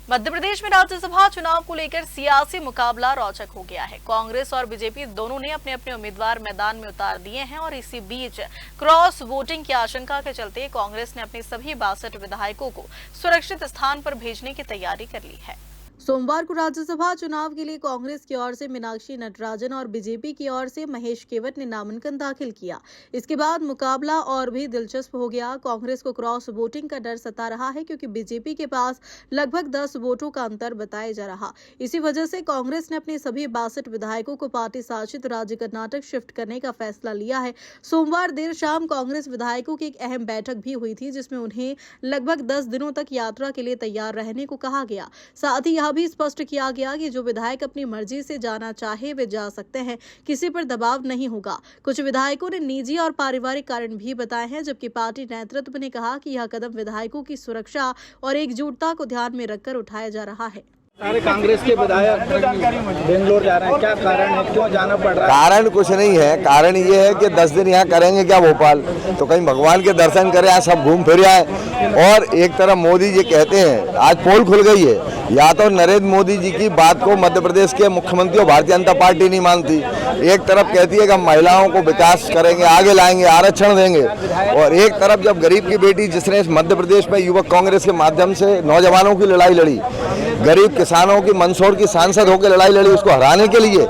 मध्य प्रदेश में राज्यसभा चुनाव को लेकर सियासी मुकाबला रोचक हो गया है। कांग्रेस और बीजेपी दोनों ने अपने अपने उम्मीदवार मैदान में उतार दिए हैं और इसी बीच क्रॉस वोटिंग की आशंका के चलते कांग्रेस ने अपने सभी 62 विधायकों को सुरक्षित स्थान पर भेजने की तैयारी कर ली है। सोमवार को राज्यसभा चुनाव के लिए कांग्रेस की ओर से मीनाक्षी नटराजन और बीजेपी की ओर से महेश केवट ने नामांकन दाखिल किया। इसके बाद मुकाबला और भी दिलचस्प हो गया। कांग्रेस को क्रॉस वोटिंग का डर सता रहा है क्योंकि बीजेपी के पास लगभग 10 वोटों का अंतर बताया जा रहा। इसी वजह से कांग्रेस ने अपने सभी 62 विधायकों को पार्टी शासित राज्य कर्नाटक शिफ्ट करने का फैसला लिया है। सोमवार देर शाम कांग्रेस विधायकों की एक अहम बैठक भी हुई थी, जिसमें उन्हें लगभग 10 दिनों तक यात्रा के लिए तैयार रहने को कहा गया। साथ ही भी स्पष्ट किया गया कि जो विधायक अपनी मर्जी से जाना चाहे वे जा सकते हैं, किसी पर दबाव नहीं होगा। कुछ विधायकों ने निजी और पारिवारिक कारण भी बताए हैं, जबकि पार्टी नेतृत्व ने कहा कि यह कदम विधायकों की सुरक्षा और एकजुटता को ध्यान में रखकर उठाया जा रहा है। सारे कांग्रेस के विधायक बेंगलोर जा रहे हैं, क्या कारण है, क्यों जाना पड़ रहा है? कारण कुछ नहीं है, कारण ये है कि 10 दिन यहाँ करेंगे क्या भोपाल, तो कहीं भगवान के दर्शन करें, यहाँ सब घूम फिर आए। और एक तरफ मोदी जी कहते हैं, आज पोल खुल गई है, या तो नरेंद्र मोदी जी की बात को मध्य प्रदेश के मुख्यमंत्री और भारतीय जनता पार्टी नहीं मानती। एक तरफ कहती है कि हम महिलाओं को विकास करेंगे, आगे लाएंगे, आरक्षण देंगे, और एक तरफ जब गरीब की बेटी जिसने मध्य प्रदेश में युवक कांग्रेस के माध्यम से नौजवानों की लड़ाई लड़ी, गरीब किसानों की मंदसौर की सांसद होकर लड़ाई लड़ी, उसको हराने के लिए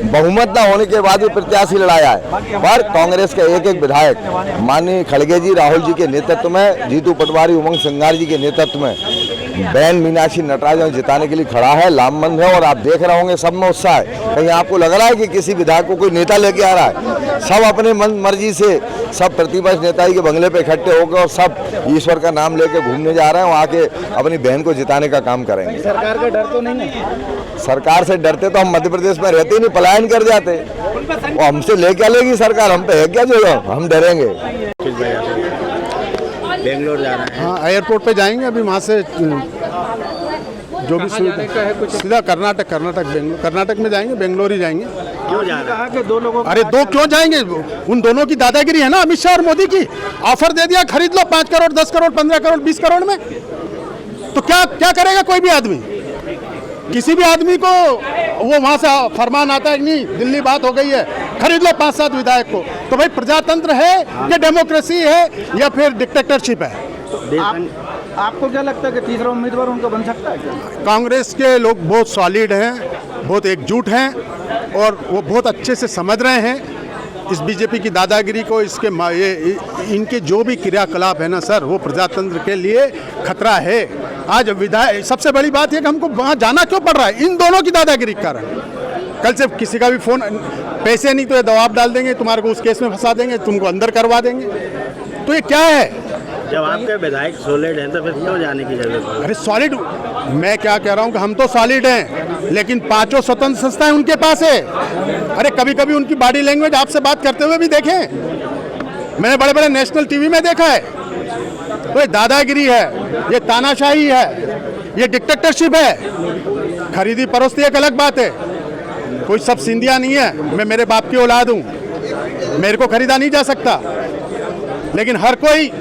बहुमत न होने के बाद भी प्रत्याशी लड़ाया है। पर कांग्रेस के एक एक विधायक माननीय खड़गे जी, राहुल जी के नेतृत्व में, जीतू पटवारी, उमंग सिंगार जी के नेतृत्व में बहन मीनाक्षी नटराजन जिताने के लिए खड़ा है, लामबंद है। और आप देख रहे होंगे सब में उत्साह है। कहीं आपको लग रहा है कि किसी विधायक को कोई नेता लेके आ रहा है? सब अपने मन मर्जी से सब प्रतिपक्ष नेता के बंगले पे इकट्ठे होकर और सब ईश्वर का नाम लेके घूमने जा रहे हैं, वहाँ के अपनी बहन को जिताने का काम करेंगे। सरकार का डर तो नहीं है? सरकार से डरते तो हम मध्य प्रदेश में रहते ही नहीं, पलायन कर जाते। और हमसे ले क्या लेगी सरकार, हम पे है क्या जो हम डरेंगे? बेंगलोर जा रहे हैं। हाँ, एयरपोर्ट पे जाएंगे। अभी वहाँ से जो भी सीधा कर्नाटक बेंगलोर, कर्नाटक में जाएंगे, बेंगलोर ही जाएंगे। क्यों जा रहे हैं? कि दो लोगों, अरे दो क्यों जाएंगे? उन दोनों की दादागिरी है ना, अमित शाह और मोदी की। ऑफर दे दिया, खरीद लो 5 करोड़, 10 करोड़, 15 करोड़, 20 करोड़ में। तो क्या क्या करेगा कोई भी आदमी? किसी भी आदमी को वो वहाँ से फरमान आता है कि नहीं, दिल्ली बात हो गई है, खरीद लो 5-7 विधायक को। तो भाई प्रजातंत्र है कि डेमोक्रेसी है या फिर डिक्टेटरशिप है? आपको क्या लगता है कि तीसरा उम्मीदवार उनका बन सकता है क्या? कांग्रेस के लोग बहुत सॉलिड हैं, बहुत एकजुट हैं और वो बहुत अच्छे से समझ रहे हैं इस बीजेपी की दादागिरी को। इनके जो भी क्रियाकलाप है ना सर, वो प्रजातंत्र के लिए खतरा है। आज विधायक, सबसे बड़ी बात है कि हमको वहाँ जाना क्यों पड़ रहा है? इन दोनों की दादागिरी के कारण। कल से किसी का भी फोन, पैसे नहीं तो ये दबाव डाल देंगे, तुम्हारे को उस केस में फंसा देंगे, तुमको अंदर करवा देंगे। तो ये क्या है? जब आपके विधायक सॉलिड हैं तो फिर क्यों जाने की जरूरत है? अरे सॉलिड, मैं क्या कह रहा हूँ कि हम तो सॉलिड हैं, लेकिन 5 स्वतंत्र संस्थाएं उनके पास है। अरे कभी कभी उनकी बॉडी लैंग्वेज आपसे बात करते हुए भी देखें, मैंने बड़े बड़े नेशनल टीवी में देखा है। तो ये दादागिरी है, ये तानाशाही है, ये डिक्टेटरशिप है। खरीदी परोसती एक अलग बात है, कोई सब सिंधिया नहीं है। मैं मेरे बाप की औलाद हूँ, मेरे को खरीदा नहीं जा सकता, लेकिन हर कोई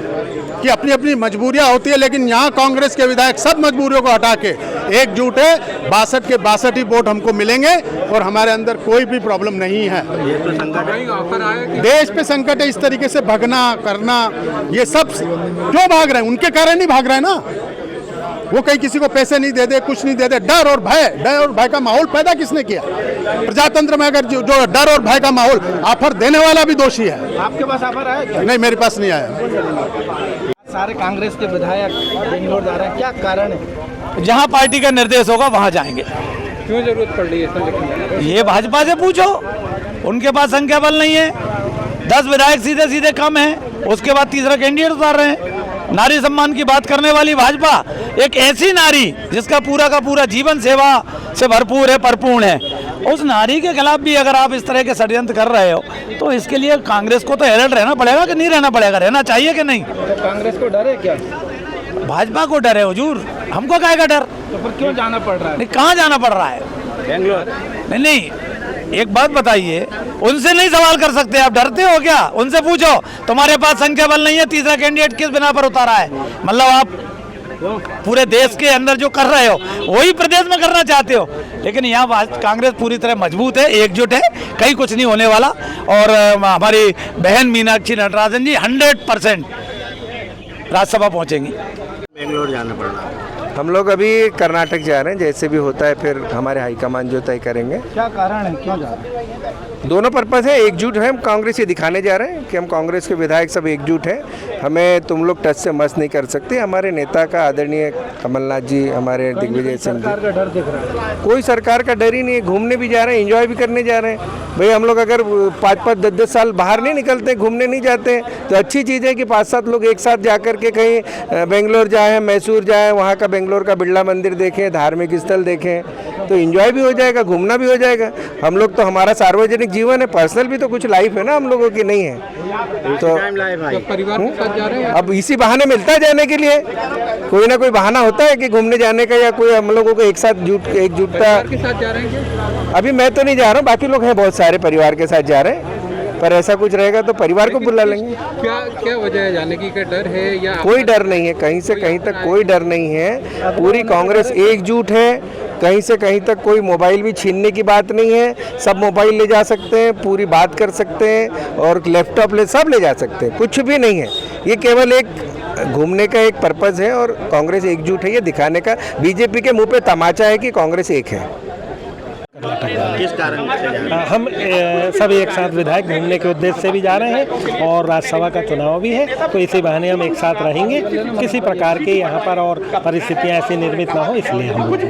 की अपनी अपनी मजबूरियां होती है। लेकिन यहाँ कांग्रेस के विधायक सब मजबूरियों को हटा के एकजुट है। 62 के 62 ही वोट हमको मिलेंगे और हमारे अंदर कोई भी प्रॉब्लम नहीं है। ये तो संकट है, देश पे संकट है। इस तरीके से भगना करना, ये सब क्यों भाग रहे हैं? उनके कारण नहीं भाग रहे हैं ना। वो कहीं किसी को पैसे नहीं दे दे, कुछ नहीं दे दे। डर और भय का माहौल पैदा किसने किया? प्रजातंत्र में अगर जो डर और भय का माहौल, ऑफर देने वाला भी दोषी है। आपके पास ऑफर आया क्या? नहीं, मेरे पास नहीं आया। सारे कांग्रेस के विधायक बेंगलोर जा रहे हैं, क्या कारण है? जहां पार्टी का निर्देश होगा वहां जाएंगे। क्यों जरूरत पड़ रही है? ये भाजपा से पूछो, उनके पास संख्या बल नहीं है। 10 विधायक सीधे सीधे कम है, उसके बाद तीसरा कैंडिडेट उतार रहे हैं। नारी सम्मान की बात करने वाली भाजपा एक ऐसी नारी जिसका पूरा का पूरा जीवन सेवा से भरपूर है, परिपूर्ण है, उस नारी के खिलाफ भी अगर आप इस तरह के षड्यंत्र कर रहे हो तो इसके लिए कांग्रेस को तो अलर्ट रहना पड़ेगा कि नहीं रहना पड़ेगा? रहना चाहिए कि नहीं? तो कांग्रेस को डर है क्या? भाजपा को डर है हुजूर, हमको काहे का डर? तो फिर क्यों जाना पड़ रहा है? नहीं, कहाँ जाना पड़ रहा है? बेंगलोर। नहीं, एक बात बताइए, उनसे नहीं सवाल कर सकते आप? डरते हो क्या? उनसे पूछो, तुम्हारे पास संख्या बल नहीं है, तीसरा कैंडिडेट किस बिना पर उतारा है? मतलब आप पूरे देश के अंदर जो कर रहे हो वही प्रदेश में करना चाहते हो, लेकिन यहाँ कांग्रेस पूरी तरह मजबूत है, एकजुट है, कहीं कुछ नहीं होने वाला। और हमारी बहन मीनाक्षी नटराजन जी 100% राज्यसभा पहुँचेंगी। बेंगलोर जाना पड़ रहा है। हम लोग अभी कर्नाटक जा रहे हैं, जैसे भी होता है फिर हमारे हाईकमान जो तय करेंगे। क्या कारण है, क्यों जा रहे हैं? दोनों पर्पज़ है, एकजुट है। हम कांग्रेस ये दिखाने जा रहे हैं कि हम कांग्रेस के विधायक सब एकजुट हैं, हमें तुम लोग टच से मस नहीं कर सकते। हमारे नेता का आदरणीय कमलनाथ जी, हमारे दिग्विजय सिंह सरकार जी, का डर दिख रहा है। कोई सरकार का डर ही नहीं है। घूमने भी जा रहे हैं, एंजॉय भी करने जा रहे हैं। भाई हम लोग अगर 5-5, 10-10 साल बाहर नहीं निकलते, घूमने नहीं जाते, तो अच्छी चीज़ है कि 5-7 लोग एक साथ जा कर के कहीं बेंगलोर जाएँ, मैसूर जाएँ, वहाँ का बेंगलोर का बिरला मंदिर देखें, धार्मिक स्थल देखें, तो एंजॉय भी हो जाएगा, घूमना भी हो जाएगा। हम लोग तो, हमारा सार्वजनिक जीवन है, पर्सनल भी तो कुछ लाइफ है ना हम लोगों की, नहीं है तो परिवार के साथ जा रहे हैं। अब इसी बहाने मिलता है जाने के लिए, कोई ना कोई बहाना होता है कि घूमने जाने का, या कोई हम लोगों को एक साथ एकजुटता के साथ जा रहे हैं। अभी मैं तो नहीं जा रहा हूँ, बाकी लोग हैं बहुत सारे परिवार के साथ जा रहे हैं, पर ऐसा कुछ रहेगा तो परिवार को बुला लेंगे। क्या वजह है जाने की? क्या डर है या कोई डर नहीं है, कहीं से कहीं तक कोई डर नहीं है। पूरी कांग्रेस एकजुट है, कहीं से कहीं तक कोई मोबाइल भी छीनने की बात नहीं है। सब मोबाइल ले जा सकते हैं, पूरी बात कर सकते हैं, और लैपटॉप सब ले जा सकते हैं, कुछ भी नहीं है। ये केवल एक घूमने का एक पर्पज़ है, और कांग्रेस एकजुट है ये दिखाने का। बीजेपी के मुंह पे तमाचा है कि कांग्रेस एक है। किस कारण से जा रहे हैं? हम सब एक साथ विधायक घूमने के उद्देश्य से भी जा रहे हैं, और राज्यसभा का चुनाव भी है, तो इसी बहाने हम एक साथ रहेंगे। किसी प्रकार की यहाँ पर और परिस्थितियाँ ऐसी निर्मित ना हो, इसलिए हम लोग जी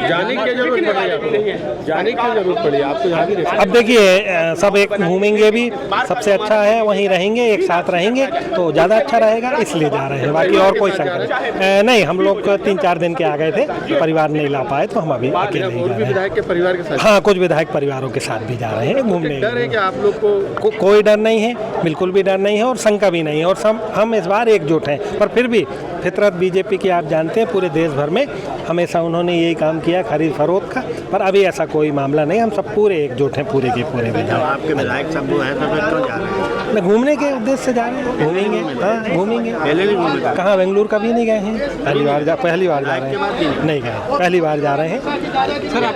जाने की जरूरत पड़ी आपको? जाने की जरूरत पड़ी आपको? यहाँ भी अब देखिए, सब एक घूमेंगे भी, सबसे अच्छा है वहीं रहेंगे, एक साथ रहेंगे तो ज़्यादा अच्छा रहेगा, इसलिए जा रहे हैं। बाकी और कोई शंका नहीं। हम लोग 3-4 दिन के आ गए थे, परिवार नहीं ला पाए, तो हम अभी अकेले ही जा रहे हैं। विधायक के परिवार के साथ? हाँ, कुछ विधायक परिवारों के साथ भी जा रहे हैं घूमने। डर है कि आप लोग को? कोई डर नहीं है, बिल्कुल भी डर नहीं है, और शंका भी नहीं है, और हम इस बार एकजुट हैं। पर फिर भी फितरत बीजेपी की आप जानते हैं, पूरे देश भर में हमेशा उन्होंने यही काम किया, खरीद फरोख्त का, पर अभी ऐसा कोई मामला नहीं। हम सब पूरे एकजुट हैं, पूरे के पूरे विधायक। आपके विधायक सब वो हैं तो फिर क्यों जा रहे हैं? घूमने के उद्देश्य से जा रहे हैं, घूमेंगे। हाँ, घूमेंगे। पहले भी घूमे? कहाँ, बेंगलुरु कभी नहीं गए हैं, पहली बार जा रहे हैं। नहीं गए, पहली बार जा रहे हैं।